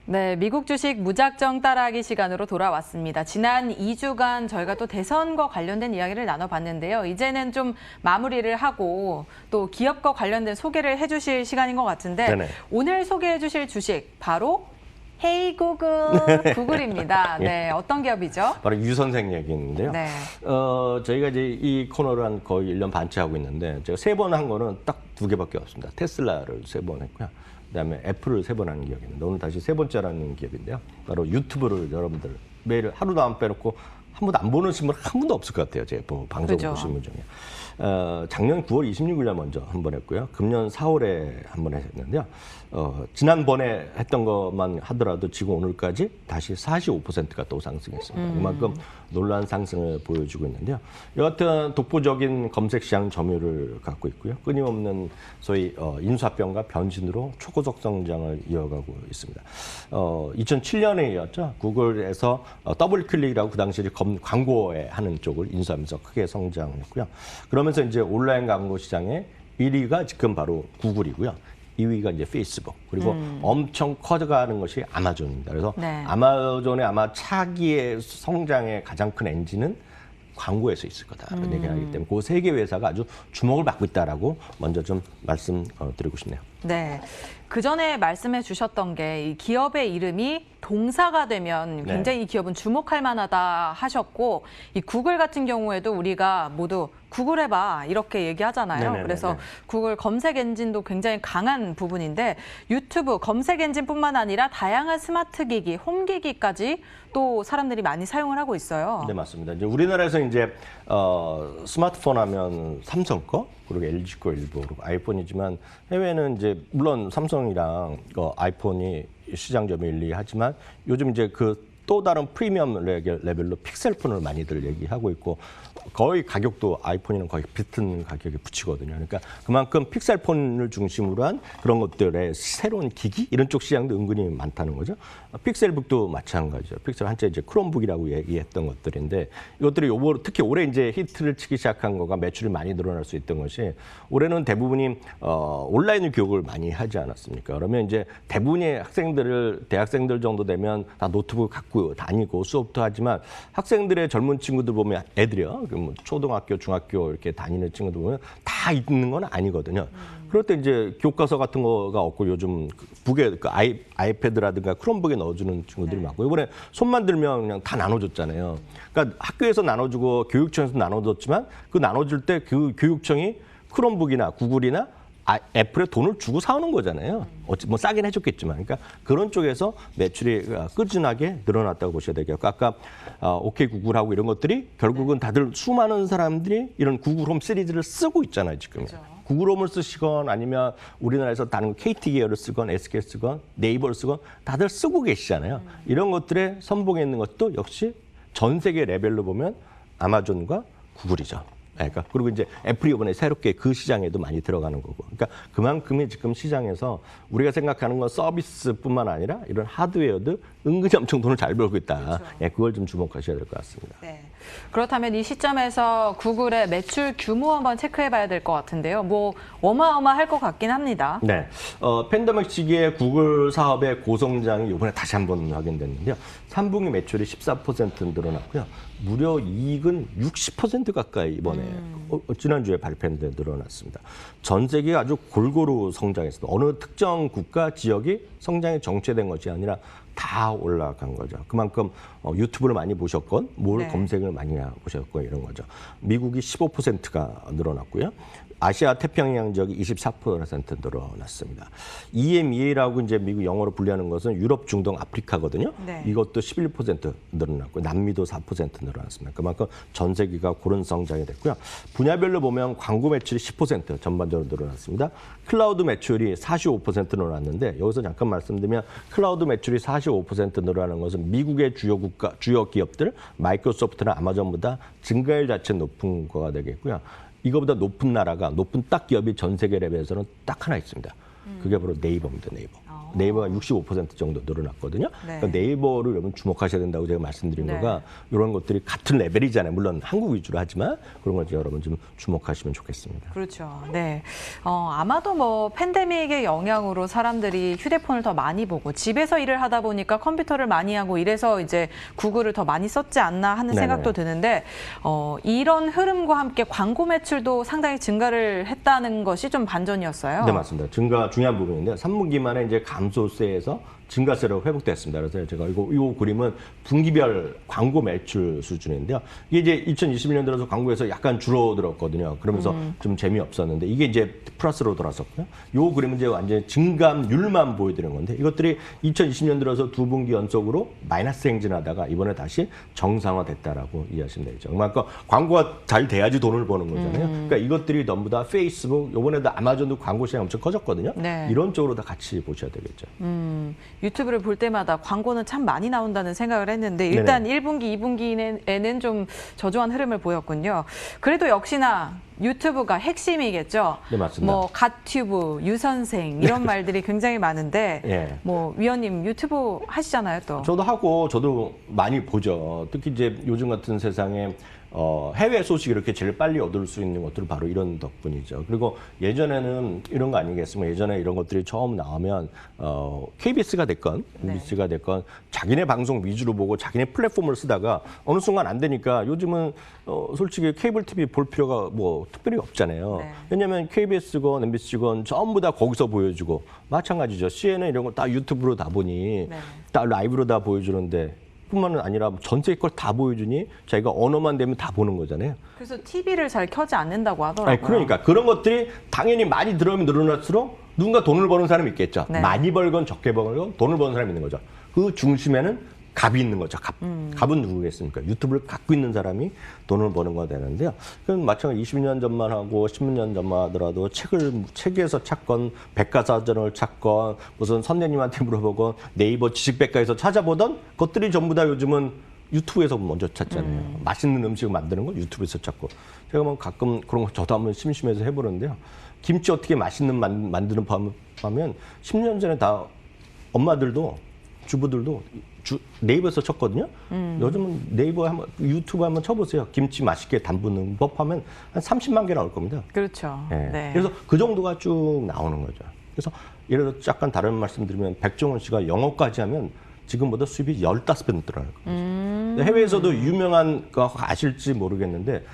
네, 미국 주식 무작정 따라하기 시간으로 돌아왔습니다. 지난 2주간 저희가 또 대선과 관련된 이야기를 나눠봤는데요. 이제는 좀 마무리를 하고 또 기업과 관련된 소개를 해주실 시간인 것 같은데 네네. 오늘 소개해 주실 주식 바로 헤이 구글, 구글입니다. 네, 어떤 기업이죠? 바로 유 선생 얘기인데요. 네. 저희가 이제 이 코너를 한 거의 1년 반째 하고 있는데 제가 3번 한 거는 딱 2개밖에 없습니다. 테슬라를 3번 했고요. 그다음에 애플을 3번 하는 기업이 있는데 오늘 다시 3번째라는 기업인데요. 바로 유튜브를 여러분들 매일 하루도 안 빼놓고 한 번도 안 보는 신문 한 분도 없을 것 같아요. 제 방송 그죠. 보시는 분 중에. 작년 9월 26일 날 먼저 한 번 했고요. 금년 4월에 한 번 했는데요. 지난번에 했던 것만 하더라도 지금 오늘까지 다시 45%가 또 상승했습니다. 그만큼 놀라운 상승을 보여주고 있는데요. 여하튼 독보적인 검색 시장 점유율을 갖고 있고요. 끊임없는 소위 인수합병과 변신으로 초고속 성장을 이어가고 있습니다. 2007년에 이었죠. 구글에서 더블 클릭이라고 그 당시에 광고에 하는 쪽을 인수하면서 크게 성장했고요. 그러면서 이제 온라인 광고 시장의 1위가 지금 바로 구글이고요. 2위가 이제 페이스북, 그리고 엄청 커져가는 것이 아마존입니다. 그래서 네. 아마존의 아마 차기의 성장의 가장 큰 엔진은 광고에서 있을 거다라는 얘기를 하기 때문에 그 세 개 회사가 아주 주목을 받고 있다라고 먼저 좀 말씀드리고 싶네요. 네. 그 전에 말씀해 주셨던 게 이 기업의 이름이 동사가 되면 굉장히 이 기업은 주목할 만하다 하셨고 이 구글 같은 경우에도 우리가 모두 구글 해봐 이렇게 얘기하잖아요. 네네네네. 그래서 구글 검색 엔진도 굉장히 강한 부분인데 유튜브 검색 엔진뿐만 아니라 다양한 스마트 기기, 홈 기기까지 또 사람들이 많이 사용을 하고 있어요. 네, 맞습니다. 이제 우리나라에서 이제 스마트폰 하면 삼성 거, 그리고 LG 거 일부, 그리고 아이폰이지만 해외는 이제 물론 삼성이랑 아이폰이 시장 점유율이 하지만 요즘 이제 그 또 다른 프리미엄 레벨로 픽셀폰을 많이들 얘기하고 있고 거의 가격도 아이폰이랑 거의 비슷한 가격에 붙이거든요. 그러니까 그만큼 픽셀폰을 중심으로 한 그런 것들의 새로운 기기 이런 쪽 시장도 은근히 많다는 거죠. 픽셀북도 마찬가지죠. 픽셀 한때 이제 크롬북이라고 얘기했던 것들인데 이것들이 특히 올해 이제 히트를 치기 시작한 거가 매출이 많이 늘어날 수 있던 것이 올해는 대부분이 온라인 교육을 많이 하지 않았습니까? 그러면 이제 대부분의 대학생들 정도 되면 다 노트북 갖고 다니고 수업도 하지만 학생들의 젊은 친구들 보면 애들이요. 뭐 초등학교, 중학교 이렇게 다니는 친구들 보면 다 있는 건 아니거든요. 그럴 때 이제 교과서 같은 거가 없고 요즘 북에 아이패드라든가 크롬북에 넣어주는 친구들이 많고 이번에 손만 들면 그냥 다 나눠줬잖아요. 그러니까 학교에서 나눠주고 교육청에서 나눠줬지만 그 나눠줄 때 그 교육청이 크롬북이나 구글이나 애플에 돈을 주고 사오는 거잖아요. 뭐 싸긴 해줬겠지만. 그러니까 그런 쪽에서 매출이 꾸준하게 늘어났다고 보셔야 되겠고 아까 오케이 구글하고 이런 것들이 결국은 다들 수많은 사람들이 이런 구글홈 시리즈를 쓰고 있잖아요. 지금. 그렇죠. 구글홈을 쓰시건 아니면 우리나라에서 다른 KT 계열을 쓰건 SK 쓰건 네이버를 쓰건 다들 쓰고 계시잖아요. 이런 것들에 선봉에 있는 것도 역시 전 세계 레벨로 보면 아마존과 구글이죠. 그러니까 그리고 이제 애플이 이번에 새롭게 그 시장에도 많이 들어가는 거고. 그러니까 그만큼이 지금 시장에서 우리가 생각하는 건 서비스뿐만 아니라 이런 하드웨어도 은근히 엄청 돈을 잘 벌고 있다. 그렇죠. 예, 그걸 좀 주목하셔야 될 것 같습니다. 네. 그렇다면 이 시점에서 구글의 매출 규모 한번 체크해봐야 될 것 같은데요. 뭐 어마어마할 것 같긴 합니다. 네, 팬데믹 시기에 구글 사업의 고성장이 이번에 다시 한번 확인됐는데요. 3분기 매출이 14% 늘어났고요. 무려 이익은 60% 가까이 이번에 지난주에 발표했는데 늘어났습니다. 전 세계가 아주 골고루 성장했습니다. 어느 특정 국가 지역이 성장이 정체된 것이 아니라 다 올라간 거죠. 그만큼 유튜브를 많이 보셨건 뭘 검색을 많이 보셨건 이런 거죠. 미국이 15%가 늘어났고요. 아시아 태평양 지역이 24% 늘어났습니다. EMEA라고 이제 미국 영어로 분류하는 것은 유럽, 중동, 아프리카거든요. 네. 이것도 11% 늘어났고 남미도 4% 늘어났습니다. 그만큼 전 세계가 그런 성장이 됐고요. 분야별로 보면 광고 매출이 10% 전반적으로 늘어났습니다. 클라우드 매출이 45% 늘어났는데 여기서 잠깐 말씀드리면 클라우드 매출이 45% 늘어나는 것은 미국의 주요 기업들 마이크로소프트나 아마존보다 증가율 자체 높은 거가 되겠고요. 이거보다 높은 나라가 높은 딱 기업이 전 세계 레벨에서는 딱 하나 있습니다. 그게 바로 네이버입니다. 네이버. 네이버가 65% 정도 늘어났거든요. 네. 그러니까 네이버를 여러분 주목하셔야 된다고 제가 말씀드린 네. 거가 이런 것들이 같은 레벨이잖아요. 물론 한국 위주로 하지만 그런 걸 여러분 좀 주목하시면 좋겠습니다. 그렇죠. 네. 아마도 뭐 팬데믹의 영향으로 사람들이 휴대폰을 더 많이 보고 집에서 일을 하다 보니까 컴퓨터를 많이 하고 이래서 이제 구글을 더 많이 썼지 않나 하는 네네. 생각도 드는데 이런 흐름과 함께 광고 매출도 상당히 증가를 했다는 것이 좀 반전이었어요. 네, 맞습니다. 증가 중요한 부분인데 3분기 만에 이제 감소세에서 증가세로 회복됐습니다. 그래서 제가 이 그림은 분기별 광고 매출 수준인데요. 이게 이제 2021년 들어서 광고에서 약간 줄어들었거든요. 그러면서 좀 재미없었는데 이게 이제 플러스로 돌아섰고요. 이 그림은 이제 완전히 증감률만 보여드리는 건데 이것들이 2020년 들어서 두 분기 연속으로 마이너스 행진하다가 이번에 다시 정상화됐다라고 이해하시면 되죠. 그러니까 광고가 잘 돼야지 돈을 버는 거잖아요. 그러니까 이것들이 전부 다 페이스북, 이번에도 아마존도 광고 시장이 엄청 커졌거든요. 네. 이런 쪽으로 다 같이 보셔야 되겠죠. 유튜브를 볼 때마다 광고는 참 많이 나온다는 생각을 했는데 일단 1분기, 2분기에는 좀 저조한 흐름을 보였군요. 그래도 역시나 유튜브가 핵심이겠죠. 네, 맞습니다. 뭐 갓튜브, 유선생 이런 말들이 굉장히 많은데 예. 뭐 위원님 유튜브 하시잖아요, 또. 저도 하고 저도 많이 보죠. 특히 이제 요즘 같은 세상에 해외 소식 이렇게 제일 빨리 얻을 수 있는 것들은 바로 이런 덕분이죠. 그리고 예전에는 이런 거 아니겠습니까? 예전에 이런 것들이 처음 나오면 KBS가 됐건 MBC가 됐건 자기네 방송 위주로 보고 자기네 플랫폼을 쓰다가 어느 순간 안 되니까 요즘은 솔직히 케이블 TV 볼 필요가 뭐 특별히 없잖아요. 네. 왜냐하면 KBS건 MBC건 전부 다 거기서 보여주고 마찬가지죠. CNN 이런 거 다 유튜브로 다 보니 네. 다 라이브로 다 보여주는데 뿐만 아니라 전 세계 걸 다 보여주니 자기가 언어만 되면 다 보는 거잖아요. 그래서 TV를 잘 켜지 않는다고 하더라고요. 아니, 그러니까 그런 것들이 당연히 많이 들어오면 늘어날수록 누군가 돈을 버는 사람이 있겠죠. 네. 많이 벌건 적게 벌건 돈을 버는 사람이 있는 거죠. 그 중심에는 갑이 있는 거죠. 갑. 갑은 누구겠습니까? 유튜브를 갖고 있는 사람이 돈을 버는 거 되는데요. 그럼 마찬가지 20년 전만 하고 10년 전만 하더라도 책에서 찾건 백과사전을 찾건 무슨 선생님한테 물어보건 네이버 지식백과에서 찾아보던 것들이 전부 다 요즘은 유튜브에서 먼저 찾잖아요. 맛있는 음식을 만드는 거 유튜브에서 찾고. 제가 뭐 가끔 그런 거 저도 한번 심심해서 해보는데요. 김치 어떻게 맛있는 만드는 하면 10년 전에 다 엄마들도 주부들도 네이버에서 쳤거든요. 요즘은 네이버 유튜브 한번 쳐보세요. 김치 맛있게 담그는 법 하면 한 30만 개 나올 겁니다. 그렇죠. 예. 네. 그래서 그 정도가 쭉 나오는 거죠. 그래서 예를 들어 약간 다른 말씀드리면 백종원 씨가 영어까지 하면 지금보다 수입이 15배 늘어날 겁니다. 해외에서도 유명한 거 아실지 모르겠는데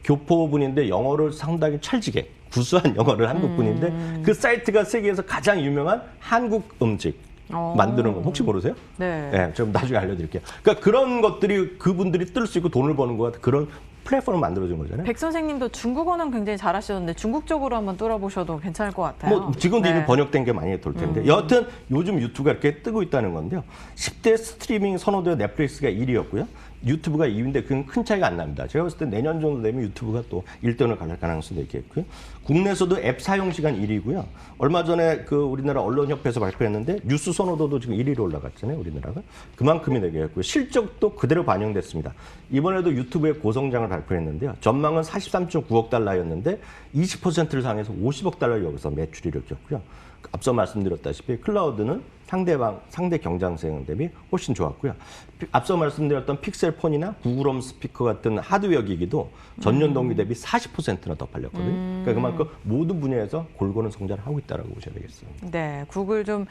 교포분인데 영어를 상당히 찰지게 구수한 영어를 한국분인데 그 사이트가 세계에서 가장 유명한 한국 음식 만드는 건 혹시 모르세요? 네. 네, 좀 나중에 알려드릴게요. 그러니까 그런 것들이 그분들이 뜰 수 있고 돈을 버는 것 같은 그런 플랫폼을 만들어준 거잖아요. 백 선생님도 중국어는 굉장히 잘하시던데 중국 쪽으로 한번 뚫어보셔도 괜찮을 것 같아요. 뭐 지금도 네. 이미 번역된 게 많이 돌 텐데 여하튼 요즘 유튜브가 이렇게 뜨고 있다는 건데요. 10대 스트리밍 선호도 넷플릭스가 1위였고요. 유튜브가 2위인데 그건 큰 차이가 안 납니다. 제가 봤을 때 내년 정도 되면 유튜브가 또 1등을 갈 가능성도 있겠고요. 국내에서도 앱 사용 시간 1위고요. 얼마 전에 그 우리나라 언론협회에서 발표했는데 뉴스 선호도도 지금 1위로 올라갔잖아요. 우리나라가. 그만큼이 되겠고요. 실적도 그대로 반영됐습니다. 이번에도 유튜브의 고성장을 발표했는데요. 전망은 43.9억 달러였는데 20%를 상해서 50억 달러 여기서 매출이 이뤘고요. 앞서 말씀드렸다시피 클라우드는 상대 경쟁생 대비 훨씬 좋았고요. 앞서 말씀드렸던 픽셀폰이나 구글홈 스피커 같은 하드웨어 기기도 전년 동기 대비 40%나 더 팔렸거든요. 그러니까 그만큼 모든 분야에서 골고루 성장을 하고 있다고 보셔야 되겠습니다. 네, 구글 좀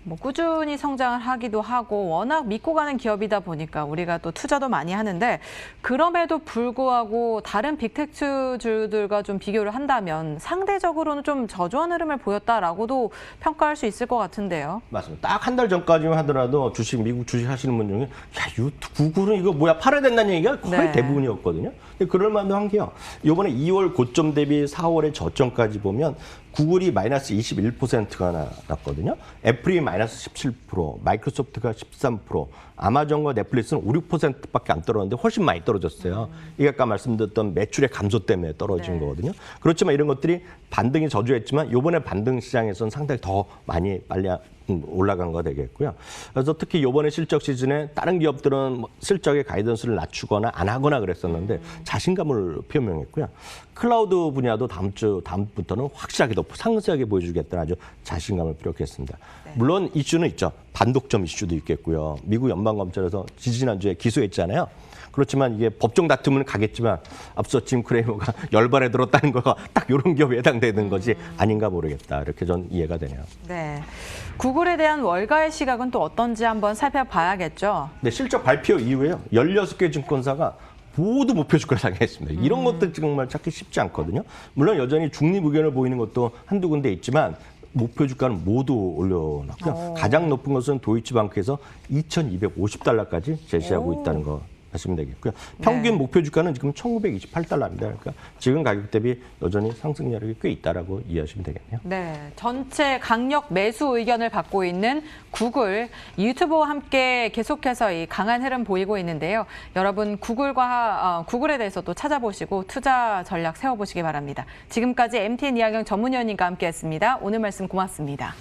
뭐 꾸준히 성장을 하기도 하고 워낙 믿고 가는 기업이다 보니까 우리가 또 투자도 많이 하는데 그럼에도 불구하고 다른 빅테크주들과 좀 비교를 한다면 상대적으로는 좀 저조한 흐름을 보였다라고도 평가할 수 있을 것 같은데요. 맞습니다. 딱 한 달 전까지만 하더라도 미국 주식 하시는 분 중에 구글은 이거 뭐야 팔아야 된다는 얘기가 거의 네. 대부분이었거든요. 근데 그럴 만도 한 게요. 이번에 2월 고점 대비 4월의 저점까지 보면 구글이 마이너스 21%가 났거든요. 애플이 마이너스 17%, 마이크로소프트가 13%, 아마존과 넷플릭스는 5, 6%밖에 안 떨어졌는데 훨씬 많이 떨어졌어요. 이게 아까 말씀드렸던 매출의 감소 때문에 떨어진 거거든요. 그렇지만 이런 것들이 반등이 저조했지만 이번에 반등 시장에서는 상당히 더 많이 올라간 거 되겠고요. 그래서 특히 이번에 실적 시즌에 다른 기업들은 뭐 실적의 가이던스를 낮추거나 안 하거나 그랬었는데 자신감을 표명했고요. 클라우드 분야도 다음부터는 확실하게 더 상세하게 보여주겠다는 아주 자신감을 표력했습니다. 물론 이슈는 있죠. 반독점 이슈도 있겠고요. 미국 연방검찰에서 지지난주에 기소했잖아요. 그렇지만 이게 법정 다툼은 가겠지만 앞서 짐 크레이머가 열반에 들었다는 거가 딱 이런 기업에 해당되는 거지 아닌가 모르겠다. 이렇게 전 이해가 되네요. 네. 구글에 대한 월가의 시각은 또 어떤지 한번 살펴봐야겠죠. 네, 실적 발표 이후에요. 16개 증권사가 모두 목표 주가를 상회했습니다. 이런 것들 정말 찾기 쉽지 않거든요. 물론 여전히 중립 의견을 보이는 것도 한두 군데 있지만 목표 주가는 모두 올려놨고요. 가장 높은 것은 도이치방크에서 2,250달러까지 제시하고 있다는 거 하시면 되겠고요. 평균 목표 주가는 지금 1,928달러입니다. 그러니까 지금 가격 대비 여전히 상승력이 꽤 있다라고 이해하시면 되겠네요. 네, 전체 강력 매수 의견을 받고 있는 구글 유튜브와 함께 계속해서 이 강한 흐름 보이고 있는데요. 여러분 구글에 대해서 또 찾아보시고 투자 전략 세워보시기 바랍니다. 지금까지 MTN 이하경 전문위원님과 함께했습니다. 오늘 말씀 고맙습니다.